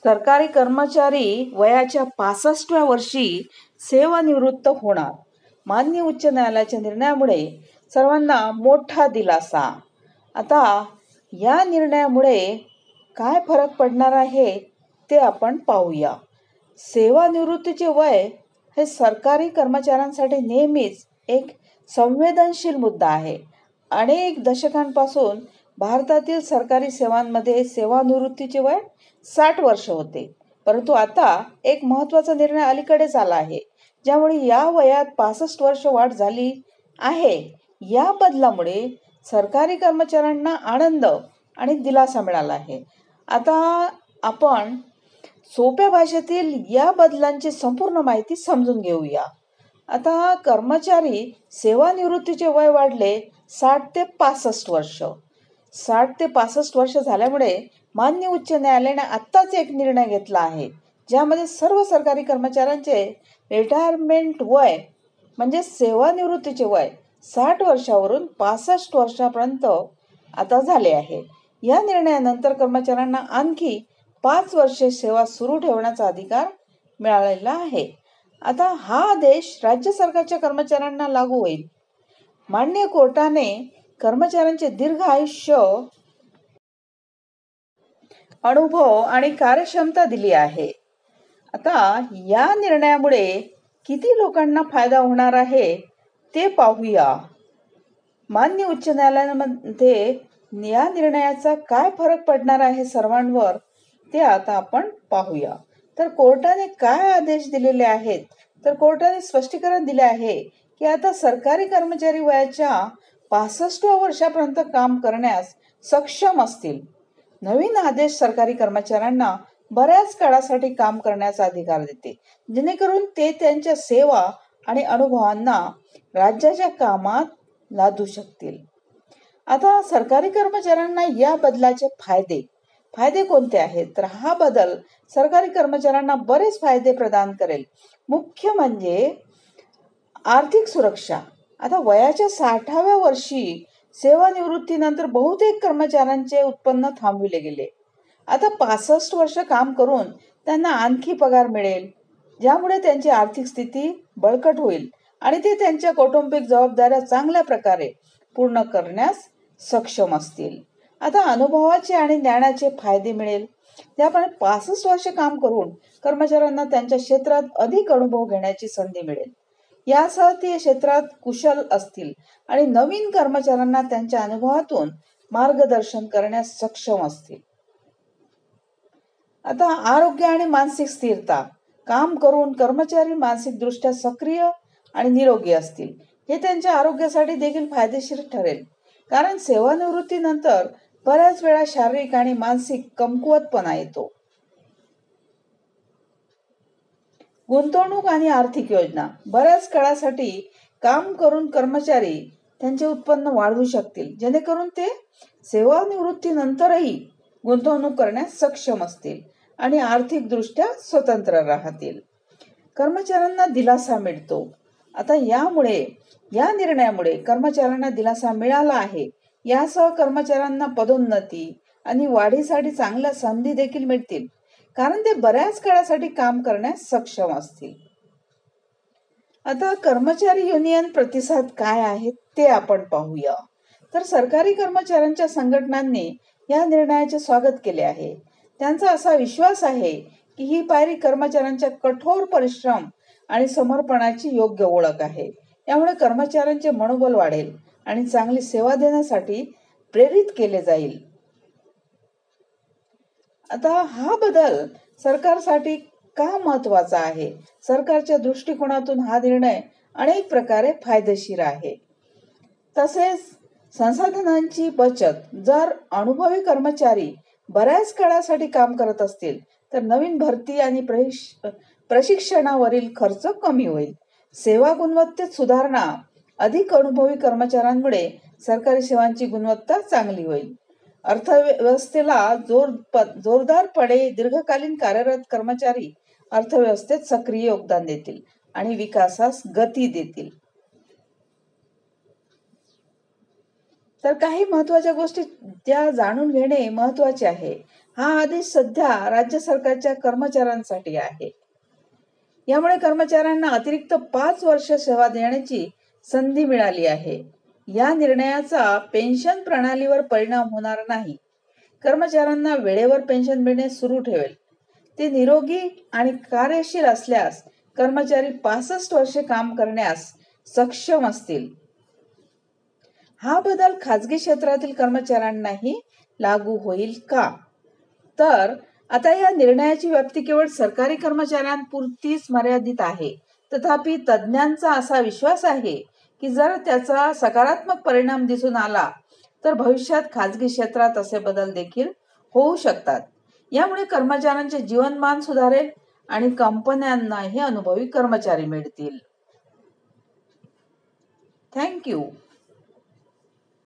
सरकारी कर्मचारी वयाच्या 65व्या वर्षी सेवानिवृत्त होणार. माननीय उच्च न्यायालयाच्या निर्णयामुळे सर्वांना मोठा दिलासा. आता या निर्णयामुळे काय फरक पडणार आहे ते आपण पाहूया. सेवानिवृत्तीचे वय हे सरकारी कर्मचाऱ्यांसाठी नेहमीच एक संवेदनशील मुद्दा आहे. अनेक दशकांपासून भारतातील सरकारी सेवांमध्ये सेवानिवृत्तीचे वय 60 वर्ष होते. परंतु आता एक महत्त्वाचा निर्णय अलीकडेच आला आहे, ज्यामुळे या वयात 65 वर्ष वाढ झाली आहे. या बदलामुळे सरकारी कर्मचाऱ्यांना आनंद आणि दिलासा मिळाला आहे. आता आपण सोप्या भाषेतील या बदलांची संपूर्ण माहिती समजून घेऊया. आता कर्मचारी सेवानिवृत्तीचे वय वाढले 60 ते 65 वर्ष. 60 ते 65 वर्ष झाल्यामुळे माननीय उच्च न्यायालयाने आत्ताच एक निर्णय घेतला आहे, ज्यामध्ये सर्व सरकारी कर्मचाऱ्यांचे रिटायरमेंट वय म्हणजे सेवानिवृत्तीचे वय 60 वर्षावरून 65 वर्षापर्यंत आता झाले आहे. या निर्णयानंतर कर्मचाऱ्यांना आणखी 5 वर्षे सेवा सुरू ठेवण्याचा अधिकार मिळालेला आहे. आता हा आदेश राज्य सरकारच्या कर्मचाऱ्यांना लागू होईल. माननीय कोर्टाने कर्मचाऱ्यांचे दीर्घ आयुष्य, अनुभव आणि कार्यक्षमता दिली आहे. आता या निर्णयामुळे किती लोकांना फायदा होणार आहे ते पाहूया. माननीय उच्च न्यायालयामध्ये या निर्णयाचा काय फरक पडणार आहे सर्वांवर ते आता आपण पाहूया. तर कोर्टाने काय आदेश दिलेले आहेत, तर कोर्टाने स्पष्टीकरण दिले आहे की आता सरकारी कर्मचारी वयाच्या 65व्या वर्षापर्यंत काम करण्यास सक्षम असतील. नवीन आदेश सरकारी कर्मचाऱ्यांना बऱ्याच काळासाठी काम करण्याचा अधिकार देते, जेणेकरून ते त्यांच्या सेवा आणि अनुभवांना राज्याच्या कामात लादू शकतील. आता सरकारी कर्मचाऱ्यांना या बदलाचे फायदे कोणते आहेत, तर हा बदल सरकारी कर्मचाऱ्यांना बरेच फायदे प्रदान करेल. मुख्य म्हणजे आर्थिक सुरक्षा. आता वयाच्या 60व्या वर्षी सेवानिवृत्तीनंतर बहुतेक कर्मचाऱ्यांचे उत्पन्न थांबविले गेले. आता 65 वर्ष काम करून त्यांना आणखी पगार मिळेल, ज्यामुळे त्यांची आर्थिक स्थिती बळकट होईल आणि ते त्यांच्या कौटुंबिक जबाबदाऱ्या चांगल्या प्रकारे पूर्ण करण्यास सक्षम असतील. आता अनुभवाचे आणि ज्ञानाचे फायदे मिळेल. त्यामुळे 65 वर्ष काम करून कर्मचाऱ्यांना त्यांच्या क्षेत्रात अधिक अनुभव घेण्याची संधी मिळेल. यासह ते क्षेत्रात कुशल असतील आणि नवीन कर्मचाऱ्यांना त्यांच्या अनुभवातून मार्गदर्शन करण्यास सक्षम असतील. आता आरोग्य आणि मानसिक स्थिरता. काम करून कर्मचारी मानसिकदृष्ट्या सक्रिय आणि निरोगी असतील. हे त्यांच्या आरोग्यासाठी देखील फायदेशीर ठरेल, कारण सेवानिवृत्तीनंतर बऱ्याच वेळा शारीरिक आणि मानसिक कमकुवतपणा येतो. गुंतवणूक आणि आर्थिक योजना. बऱ्याच काळासाठी काम करून कर्मचारी त्यांचे उत्पन्न वाढवू शकतील, जेणेकरून ते सेवानिवृत्तीनंतरही गुंतवणूक करण्यास सक्षम असतील आणि आर्थिकदृष्ट्या स्वतंत्र राहतील. कर्मचाऱ्यांना दिलासा मिळतो. आता या निर्णयामुळे कर्मचाऱ्यांना दिलासा मिळाला आहे. यासह कर्मचाऱ्यांना पदोन्नती आणि वाढीसाठी चांगल्या संधी देखील मिळतील, कारण ते बऱ्याच काळासाठी काम करण्यास सक्षम असतील. आता कर्मचारी युनियन प्रतिसाद काय आहेत ते आपण पाहूया. तर सरकारी कर्मचाऱ्यांच्या संघटनांनी या निर्णयाचे स्वागत केले आहे. त्यांचा असा विश्वास आहे की ही पायरी कर्मचाऱ्यांच्या कठोर परिश्रम आणि समर्पणाची योग्य ओळख आहे. यामुळे कर्मचाऱ्यांचे मनोबल वाढेल आणि चांगली सेवा देण्यासाठी प्रेरित केले जाईल. आता हा बदल सरकारसाठी का महत्वाचा आहे? सरकारच्या दृष्टिकोनातून हा निर्णय अनेक प्रकारे फायदेशीर आहे. तसेच संसाधनांची बचत. जर अनुभवी कर्मचारी बऱ्याच काळासाठी काम करत असतील तर नवीन भरती आणि प्रशिक्षणावरील खर्च कमी होईल. सेवा गुणवत्तेत सुधारणा. अधिक अनुभवी कर्मचाऱ्यांमुळे सरकारी सेवांची गुणवत्ता चांगली होईल. अर्थव्यवस्थेला जोरदारपणे दीर्घकालीन कार्यरत कर्मचारी अर्थव्यवस्थेत सक्रिय योगदान देतील आणि विकासास गती देतील. तर काही महत्वाच्या गोष्टी त्या जाणून घेणे महत्वाचे आहे. हा आदेश सध्या राज्य सरकारच्या कर्मचाऱ्यांसाठी आहे. यामुळे कर्मचाऱ्यांना अतिरिक्त 5 वर्ष सेवा देण्याची संधी मिळाली आहे. या निर्णयाचा पेन्शन प्रणालीवर परिणाम होणार नाही. कर्मचाऱ्यांना वेळेवर पेन्शन मिळणे सुरू ठेवेल. ते निरोगी आणि कार्यशील असल्यास कर्मचारी 65 वर्षे काम करण्यास सक्षम असतील. हा बदल खाजगी क्षेत्रातील कर्मचाऱ्यांनाही लागू होईल का? तर आता या निर्णयाची व्याप्ती केवळ सरकारी कर्मचाऱ्यांपुरतीच मर्यादित आहे. तथापि तज्ज्ञांचा असा विश्वास आहे की जर त्याचा सकारात्मक परिणाम दिसून आला तर भविष्यात खाजगी क्षेत्रात असे बदल देखील होऊ शकतात. यामुळे कर्मचाऱ्यांचे जीवनमान सुधारेल आणि कंपन्यांनाही अनुभवी कर्मचारी मिळतील. थँक्यू.